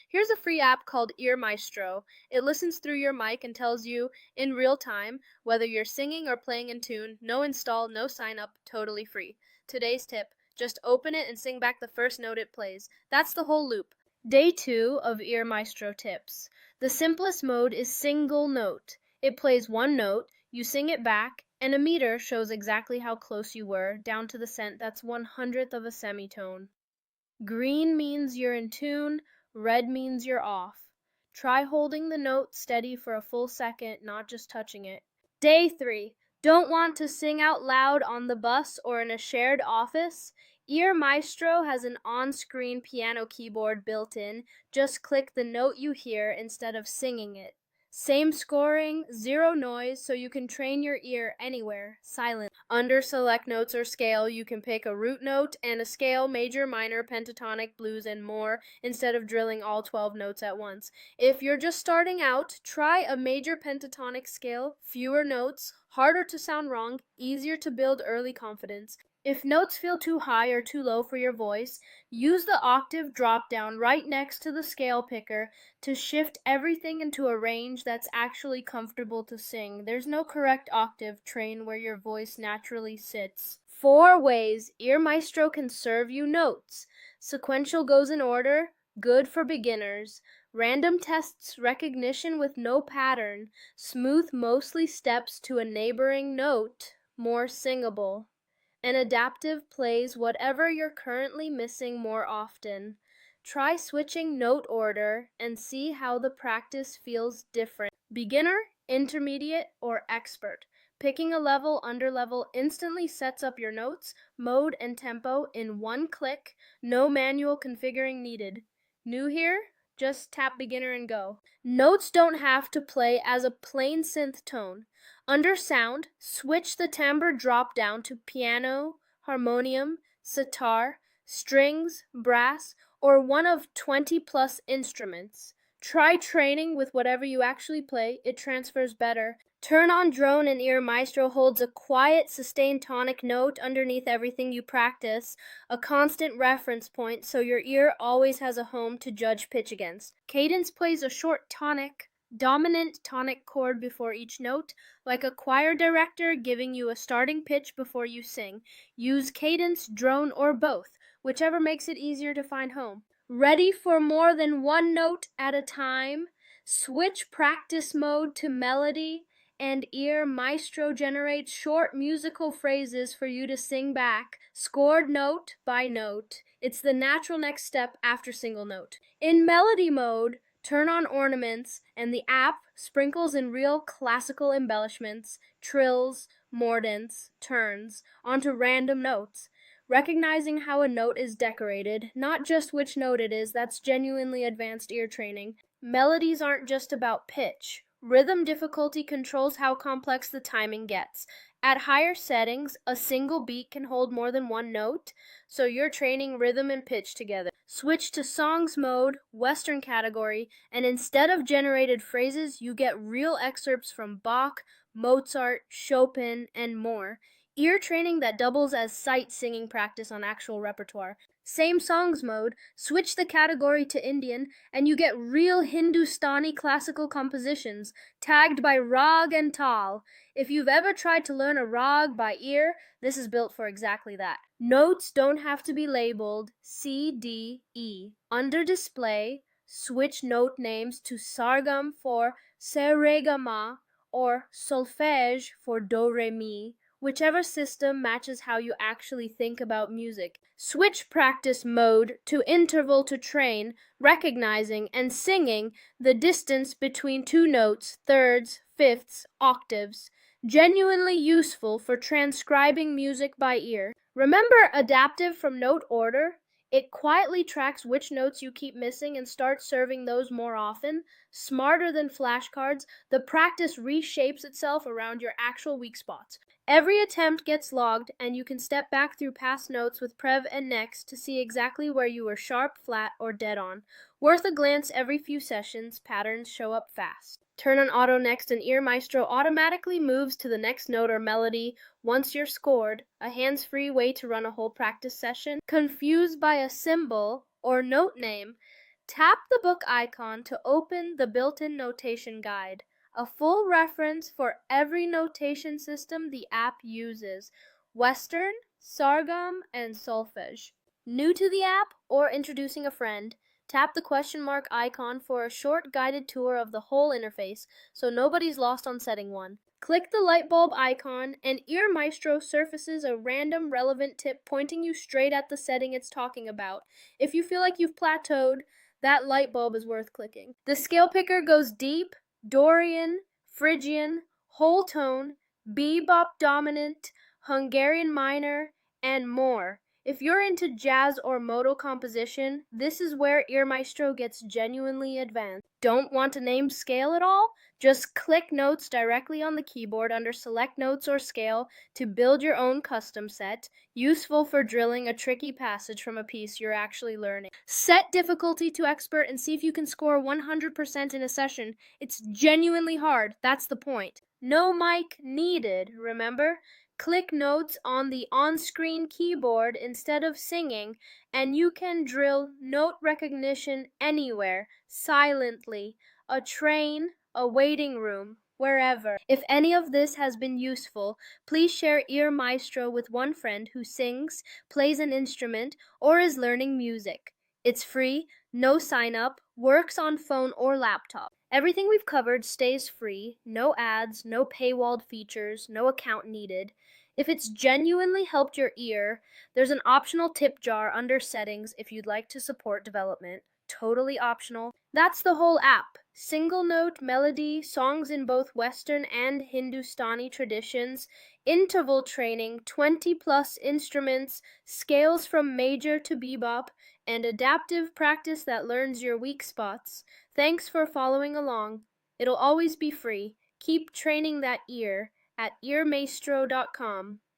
Here's a free app called Ear Maestro. It listens through your mic and tells you in real time whether you're singing or playing in tune. No install, no sign up, totally free. Today's tip, just open it and sing back the first note it plays. That's the whole loop. Day 2 of Ear Maestro tips. The simplest mode is single note. It plays one note, you sing it back, and a meter shows exactly how close you were, down to the cent that's 1/100th of a semitone. Green means you're in tune, red means you're off. Try holding the note steady for a full second, not just touching it. Day 3. Don't want to sing out loud on the bus or in a shared office? Ear Maestro has an on-screen piano keyboard built in. Just click the note you hear instead of singing it. Same scoring, zero noise, so you can train your ear anywhere, silent. Under select notes or scale, you can pick a root note and a scale, major, minor, pentatonic, blues, and more, instead of drilling all 12 notes at once. If you're just starting out, try a major pentatonic scale, fewer notes, harder to sound wrong, easier to build early confidence. If notes feel too high or too low for your voice, use the octave drop-down right next to the scale picker to shift everything into a range that's actually comfortable to sing. There's no correct octave. Train where your voice naturally sits. 4 ways Ear Maestro can serve you notes. Sequential goes in order, good for beginners. Random tests recognition with no pattern. Smooth mostly steps to a neighboring note, more singable. And adaptive plays whatever you're currently missing more often. Try switching note order and see how the practice feels different. Beginner, intermediate, or expert. Picking a level, underlevel instantly sets up your notes, mode, and tempo in one click. No manual configuring needed. New here? Just tap beginner and go. Notes don't have to play as a plain synth tone. Under sound, switch the timbre drop down to piano, harmonium, sitar, strings, brass, or one of 20 plus instruments. Try training with whatever you actually play, it transfers better. Turn on drone and Ear Maestro holds a quiet, sustained tonic note underneath everything you practice, a constant reference point so your ear always has a home to judge pitch against. Cadence plays a short tonic, dominant tonic chord before each note, like a choir director giving you a starting pitch before you sing. Use cadence, drone, or both, whichever makes it easier to find home. Ready for more than one note at a time? Switch practice mode to melody, and Ear Maestro generates short musical phrases for you to sing back, scored note by note. It's the natural next step after single note. In melody mode, turn on ornaments, and the app sprinkles in real classical embellishments, trills, mordents, turns, onto random notes. Recognizing how a note is decorated, not just which note it is, that's genuinely advanced ear training. Melodies aren't just about pitch. Rhythm difficulty controls how complex the timing gets. At higher settings, a single beat can hold more than one note, so you're training rhythm and pitch together. Switch to songs mode, Western category, and instead of generated phrases, you get real excerpts from Bach, Mozart, Chopin, and more. Ear training that doubles as sight singing practice on actual repertoire. Same songs mode, switch the category to Indian, and you get real Hindustani classical compositions, tagged by rag and tal. If you've ever tried to learn a rag by ear, this is built for exactly that. Notes don't have to be labeled C, D, E. Under display, switch note names to sargam for se re ga ma or solfege for do re mi. Whichever system matches how you actually think about music. Switch practice mode to interval to train, recognizing and singing the distance between two notes, thirds, fifths, octaves. Genuinely useful for transcribing music by ear. Remember adaptive from note order? It quietly tracks which notes you keep missing and starts serving those more often. Smarter than flashcards, the practice reshapes itself around your actual weak spots. Every attempt gets logged, and you can step back through past notes with Prev and Next to see exactly where you were sharp, flat, or dead on. Worth a glance every few sessions, patterns show up fast. Turn on Auto Next and Ear Maestro automatically moves to the next note or melody once you're scored, a hands-free way to run a whole practice session. Confused by a symbol or note name? Tap the book icon to open the built-in notation guide, a full reference for every notation system the app uses: Western, Sargam, and Solfege. New to the app or introducing a friend, tap the question mark icon for a short guided tour of the whole interface so nobody's lost on setting one. Click the light bulb icon and Ear Maestro surfaces a random relevant tip pointing you straight at the setting it's talking about. If you feel like you've plateaued, that light bulb is worth clicking. The scale picker goes deep, Dorian, Phrygian, whole tone, bebop dominant, Hungarian minor, and more. If you're into jazz or modal composition, this is where Ear Maestro gets genuinely advanced. Don't want to name scale at all? Just click notes directly on the keyboard under Select Notes or Scale to build your own custom set, useful for drilling a tricky passage from a piece you're actually learning. Set difficulty to expert and see if you can score 100% in a session. It's genuinely hard, that's the point. No mic needed, remember? Click notes on the on-screen keyboard instead of singing, and you can drill note recognition anywhere, silently. A train, a waiting room, wherever. If any of this has been useful, please share Ear Maestro with one friend who sings, plays an instrument, or is learning music. It's free, no sign up, works on phone or laptop. Everything we've covered stays free, no ads, no paywalled features, no account needed. If it's genuinely helped your ear, there's an optional tip jar under settings if you'd like to support development. Totally optional. That's the whole app. Single note melody, songs in both Western and Hindustani traditions, interval training, 20 plus instruments, scales from major to bebop, and adaptive practice that learns your weak spots. Thanks for following along. It'll always be free. Keep training that ear at earmaestro.com.